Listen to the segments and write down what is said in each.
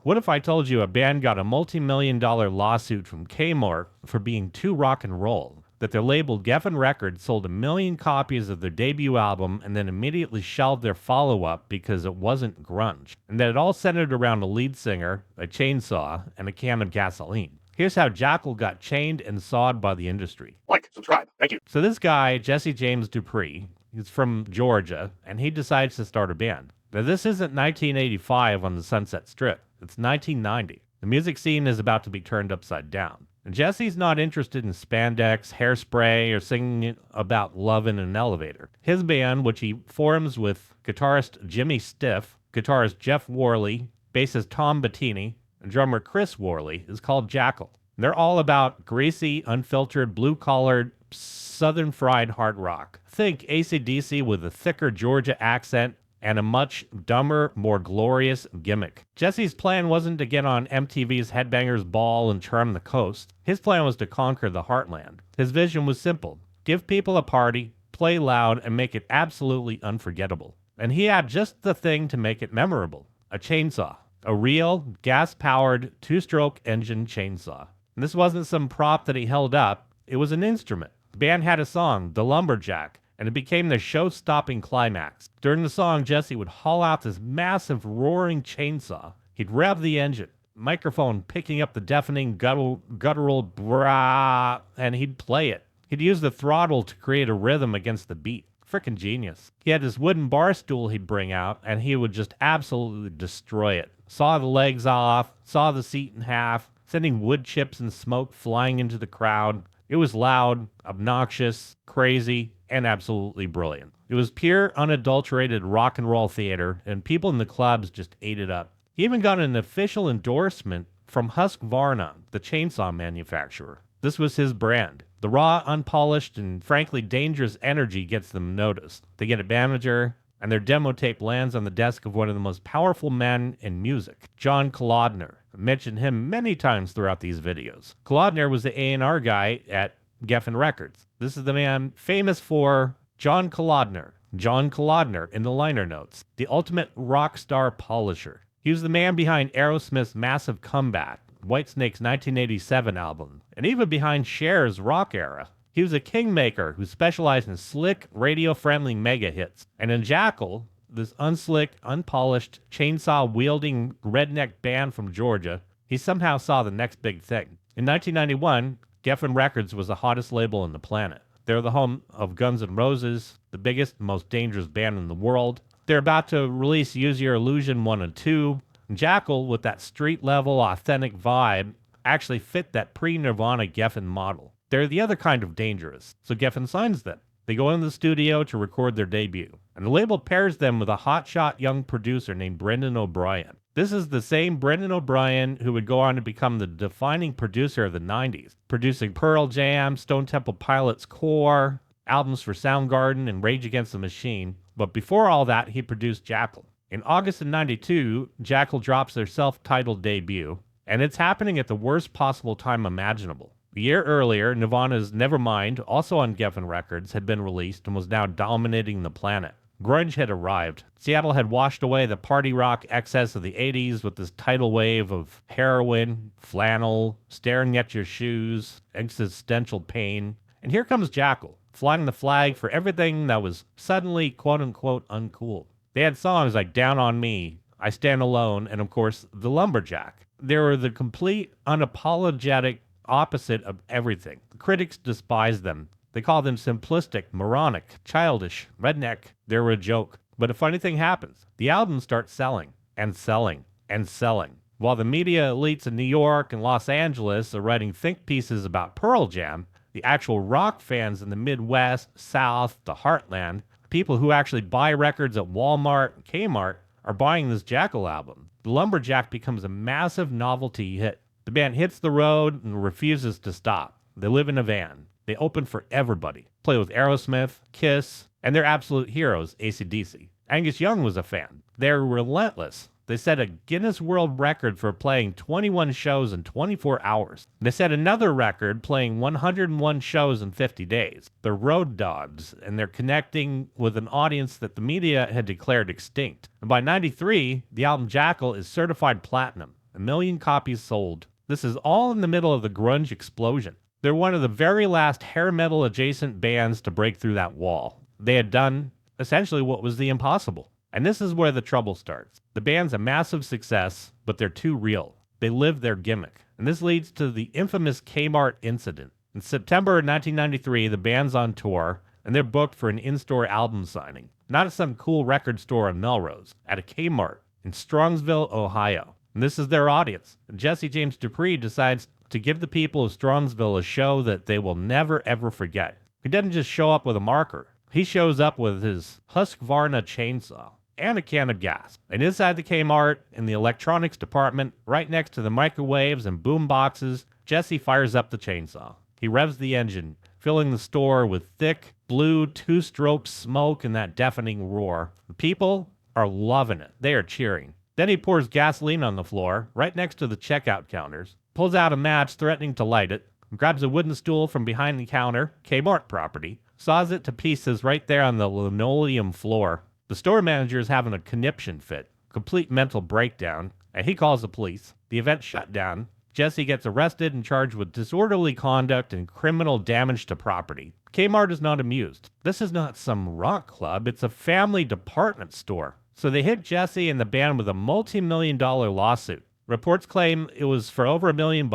What if I told you a band got a multi-million-dollar lawsuit from Kmart for being too rock and roll? That their label Geffen Records sold 1 million copies of their debut album and then immediately shelved their follow-up because it wasn't grunge. And that it all centered around a lead singer, a chainsaw, and a can of gasoline. Here's how Jackyl got chained and sawed by the industry. Like, subscribe. Thank you. So this guy, Jesse James Dupree, he's from Georgia, and he decides to start a band. Now this isn't 1985 on the Sunset Strip. It's 1990. The music scene is about to be turned upside down. And Jesse's not interested in spandex, hairspray, or singing about love in an elevator. His band, which he forms with guitarist Jimmy Stiff, guitarist Jeff Worley, bassist Tom Bettini, and drummer Chris Worley, is called Jackyl. They're all about greasy, unfiltered, blue-collared, southern fried hard rock. Think AC/DC with a thicker Georgia accent and a much dumber, more glorious gimmick. Jesse's plan wasn't to get on MTV's Headbangers Ball and charm the coast. His plan was to conquer the heartland. His vision was simple: give people a party, play loud, and make it absolutely unforgettable. And he had just the thing to make it memorable: a chainsaw. A real, gas-powered, two-stroke engine chainsaw. And this wasn't some prop that he held up, it was an instrument. The band had a song, The Lumberjack, and it became their show-stopping climax. During the song, Jesse would haul out this massive, roaring chainsaw. He'd rev the engine, microphone picking up the deafening guttural brah, and he'd play it. He'd use the throttle to create a rhythm against the beat. Frickin' genius. He had this wooden bar stool he'd bring out, and he would just absolutely destroy it. Saw the legs off, saw the seat in half, sending wood chips and smoke flying into the crowd. It was loud, obnoxious, crazy, and absolutely brilliant. It was pure, unadulterated rock and roll theater, and people in the clubs just ate it up. He even got an official endorsement from Husqvarna, the chainsaw manufacturer. This was his brand. The raw, unpolished, and frankly dangerous energy gets them noticed. They get a manager, and their demo tape lands on the desk of one of the most powerful men in music, John Kolodner. I mentioned him many times throughout these videos. Kolodner was the A&R guy at Geffen Records. This is the man famous for John Kolodner in the liner notes, the ultimate rock star polisher. He was the man behind Aerosmith's massive comeback, Whitesnake's 1987 album, and even behind Cher's rock era. He was a kingmaker who specialized in slick, radio-friendly mega hits. And in Jackyl, this unslick, unpolished, chainsaw-wielding redneck band from Georgia, he somehow saw the next big thing. In 1991, Geffen Records was the hottest label on the planet. They're the home of Guns N' Roses, the biggest, most dangerous band in the world. They're about to release Use Your Illusion 1 and 2. And Jackyl, with that street-level, authentic vibe, actually fit that pre-Nirvana Geffen model. They're the other kind of dangerous, so Geffen signs them. They go into the studio to record their debut, and the label pairs them with a hotshot young producer named Brendan O'Brien. This is the same Brendan O'Brien who would go on to become the defining producer of the 90s, producing Pearl Jam, Stone Temple Pilots' Core, albums for Soundgarden and Rage Against the Machine. But before all that, he produced Jackyl. In August of '92, Jackyl drops their self-titled debut, and it's happening at the worst possible time imaginable. A year earlier, Nirvana's Nevermind, also on Geffen Records, had been released and was now dominating the planet. Grunge had arrived. Seattle had washed away the party rock excess of the 80s with this tidal wave of heroin, flannel, staring at your shoes, existential pain. And here comes Jackyl, flying the flag for everything that was suddenly quote-unquote uncool. They had songs like Down on Me, I Stand Alone, and of course, The Lumberjack. They were the complete, unapologetic opposite of everything. The critics despised them. They called them simplistic, moronic, childish, redneck. They were a joke. But a funny thing happens. The albums start selling, and selling, and selling. While the media elites in New York and Los Angeles are writing think pieces about Pearl Jam, the actual rock fans in the Midwest, South, the Heartland, people who actually buy records at Wal-Mart and Kmart, are buying this Jackyl album. The Lumberjack becomes a massive novelty hit. The band hits the road and refuses to stop. They live in a van. They open for everybody. Play with Aerosmith, Kiss, and their absolute heroes, AC/DC. Angus Young was a fan. They're relentless. They set a Guinness World Record for playing 21 shows in 24 hours. They set another record playing 101 shows in 50 days. They're road dogs, and they're connecting with an audience that the media had declared extinct. And by '93, the album Jackyl is certified platinum. 1 million copies sold. This is all in the middle of the grunge explosion. They're one of the very last hair metal adjacent bands to break through that wall. They had done essentially what was the impossible. And this is where the trouble starts. The band's a massive success, but they're too real. They live their gimmick. And this leads to the infamous Kmart incident. In September 1993, the band's on tour, and they're booked for an in-store album signing. Not at some cool record store in Melrose, at a Kmart in Strongsville, Ohio. And this is their audience. And Jesse James Dupree decides to give the people of Strongsville a show that they will never ever forget. He doesn't just show up with a marker. He shows up with his Husqvarna chainsaw and a can of gas. And inside the Kmart, in the electronics department, right next to the microwaves and boom boxes, Jesse fires up the chainsaw. He revs the engine, filling the store with thick, blue, two-stroke smoke and that deafening roar. The people are loving it. They are cheering. Then he pours gasoline on the floor, right next to the checkout counters, pulls out a match threatening to light it, grabs a wooden stool from behind the counter, Kmart property, saws it to pieces right there on the linoleum floor. The store manager is having a conniption fit, complete mental breakdown, and he calls the police. The event's shut down. Jesse gets arrested and charged with disorderly conduct and criminal damage to property. Kmart is not amused. This is not some rock club, it's a family department store. So they hit Jesse and the band with a multi-million-dollar lawsuit. Reports claim it was for over $1 million,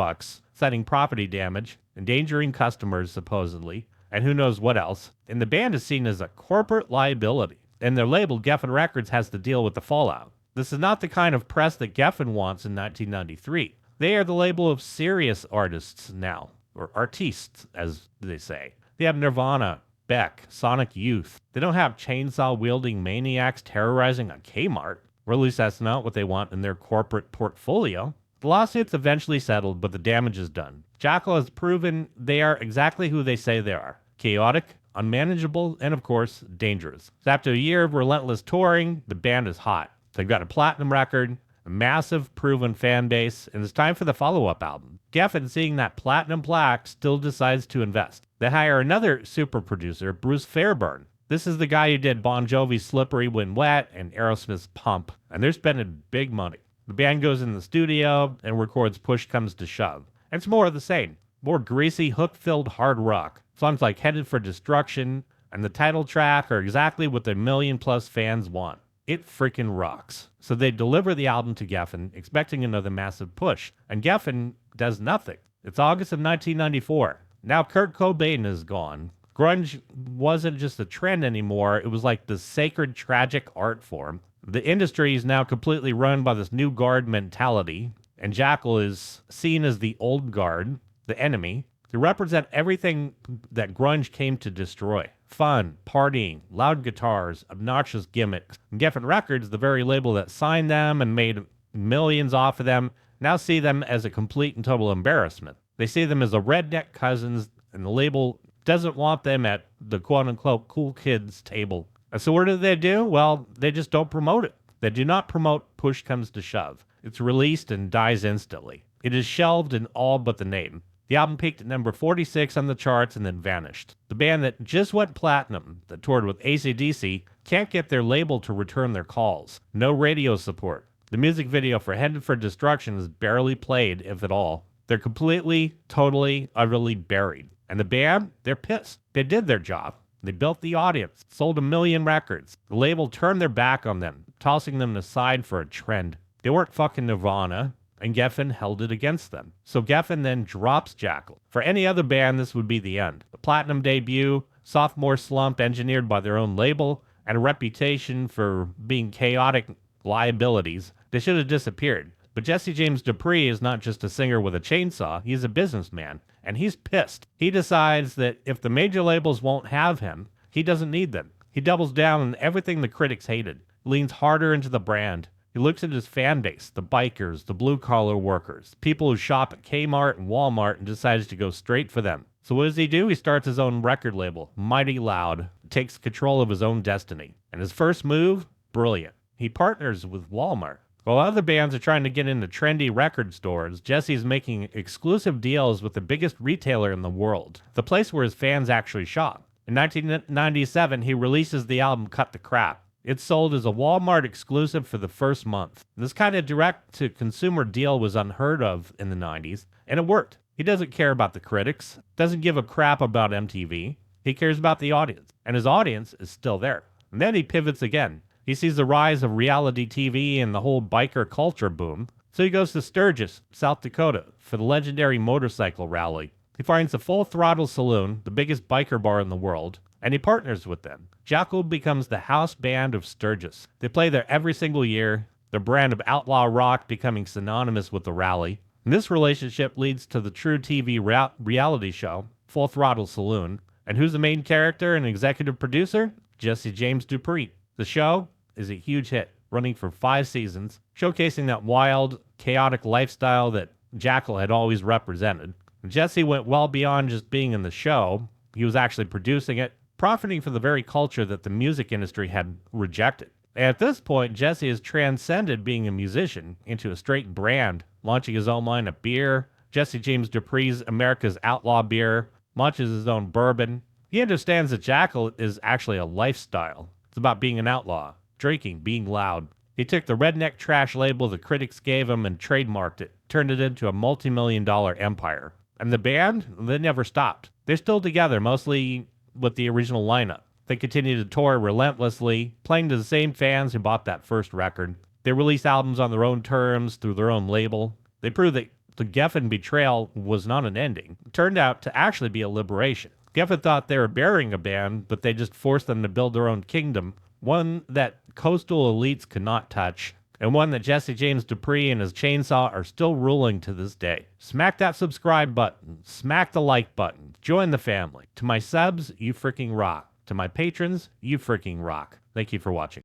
citing property damage, endangering customers supposedly, and who knows what else. And the band is seen as a corporate liability. And their label, Geffen Records, has to deal with the fallout. This is not the kind of press that Geffen wants in 1993. They are the label of serious artists now, or artistes, as they say. They have Nirvana, Beck, Sonic Youth. They don't have chainsaw-wielding maniacs terrorizing a Kmart. Or at least that's not what they want in their corporate portfolio. The lawsuit's eventually settled, but the damage is done. Jackyl has proven they are exactly who they say they are. Chaotic, unmanageable, and of course, dangerous. So after a year of relentless touring, the band is hot. They've got a platinum record, a massive proven fan base, and it's time for the follow-up album. Geffen, seeing that platinum plaque, still decides to invest. They hire another super producer, Bruce Fairbairn. This is the guy who did Bon Jovi's Slippery When Wet and Aerosmith's Pump, and they're spending big money. The band goes in the studio and records Push Comes to Shove. And it's more of the same. More greasy, hook-filled hard rock. Songs like Headed for Destruction and the title track are exactly what the million-plus fans want. It freaking rocks. So they deliver the album to Geffen, expecting another massive push. And Geffen does nothing. It's August of 1994. Now Kurt Cobain is gone. Grunge wasn't just a trend anymore. It was like the sacred, tragic art form. The industry is now completely run by this new guard mentality. And Jackyl is seen as the old guard, the enemy. They represent everything that grunge came to destroy. Fun, partying, loud guitars, obnoxious gimmicks. And Geffen Records, the very label that signed them and made millions off of them, now see them as a complete and total embarrassment. They see them as the redneck cousins, and the label doesn't want them at the quote-unquote cool kids table. And so what do? Well, they just don't promote it. They do not promote Push Comes to Shove. It's released and dies instantly. It is shelved in all but the name. The album peaked at number 46 on the charts and then vanished. The band that just went platinum, that toured with AC/DC, can't get their label to return their calls. No radio support. The music video for Headed for Destruction is barely played, if at all. They're completely, totally, utterly buried. And the band, they're pissed. They did their job. They built the audience, sold 1 million records. The label turned their back on them, tossing them aside for a trend. They weren't fucking Nirvana, and Geffen held it against them. So Geffen then drops Jackyl. For any other band, this would be the end. A platinum debut, sophomore slump engineered by their own label, and a reputation for being chaotic liabilities. They should have disappeared. But Jesse James Dupree is not just a singer with a chainsaw, he's a businessman, and he's pissed. He decides that if the major labels won't have him, he doesn't need them. He doubles down on everything the critics hated, leans harder into the brand. He looks at his fan base, the bikers, the blue-collar workers, people who shop at Kmart and Wal-Mart, and decides to go straight for them. So what does he do? He starts his own record label, Mighty Loud, takes control of his own destiny. And his first move? Brilliant. He partners with Wal-Mart. While other bands are trying to get into trendy record stores, Jesse's making exclusive deals with the biggest retailer in the world, the place where his fans actually shop. In 1997, he releases the album Cut the Crap. It's sold as a Walmart exclusive for the first month. This kind of direct-to-consumer deal was unheard of in the 90s, and it worked. He doesn't care about the critics, doesn't give a crap about MTV. He cares about the audience, and his audience is still there. And then he pivots again. He sees the rise of reality TV and the whole biker culture boom, so he goes to Sturgis, South Dakota, for the legendary motorcycle rally. He finds a Full Throttle Saloon, the biggest biker bar in the world, and he partners with them. Jackyl becomes the house band of Sturgis. They play there every single year, their brand of outlaw rock becoming synonymous with the rally. And this relationship leads to the true TV reality show, Full Throttle Saloon. And who's the main character and executive producer? Jesse James Dupree. The show is a huge hit, running for 5 seasons, showcasing that wild, chaotic lifestyle that Jackyl had always represented. Jesse went well beyond just being in the show. He was actually producing it, profiting from the very culture that the music industry had rejected. At this point, Jesse has transcended being a musician into a straight brand, launching his own line of beer. Jesse James Dupree's America's Outlaw Beer, launches his own bourbon. He understands that Jackyl is actually a lifestyle. It's about being an outlaw, drinking, being loud. He took the redneck trash label the critics gave him and trademarked it, turned it into a multi-million-dollar empire. And the band, they never stopped. They're still together, mostly with the original lineup. They continue to tour relentlessly, playing to the same fans who bought that first record. They release albums on their own terms, through their own label. They prove that the Geffen betrayal was not an ending. It turned out to actually be a liberation. Geffen thought they were burying a band, but they just forced them to build their own kingdom, one that coastal elites could not touch, and one that Jesse James Dupree and his chainsaw are still ruling to this day. Smack that subscribe button. Smack the like button. Join the family. To my subs, you freaking rock. To my patrons, you freaking rock. Thank you for watching.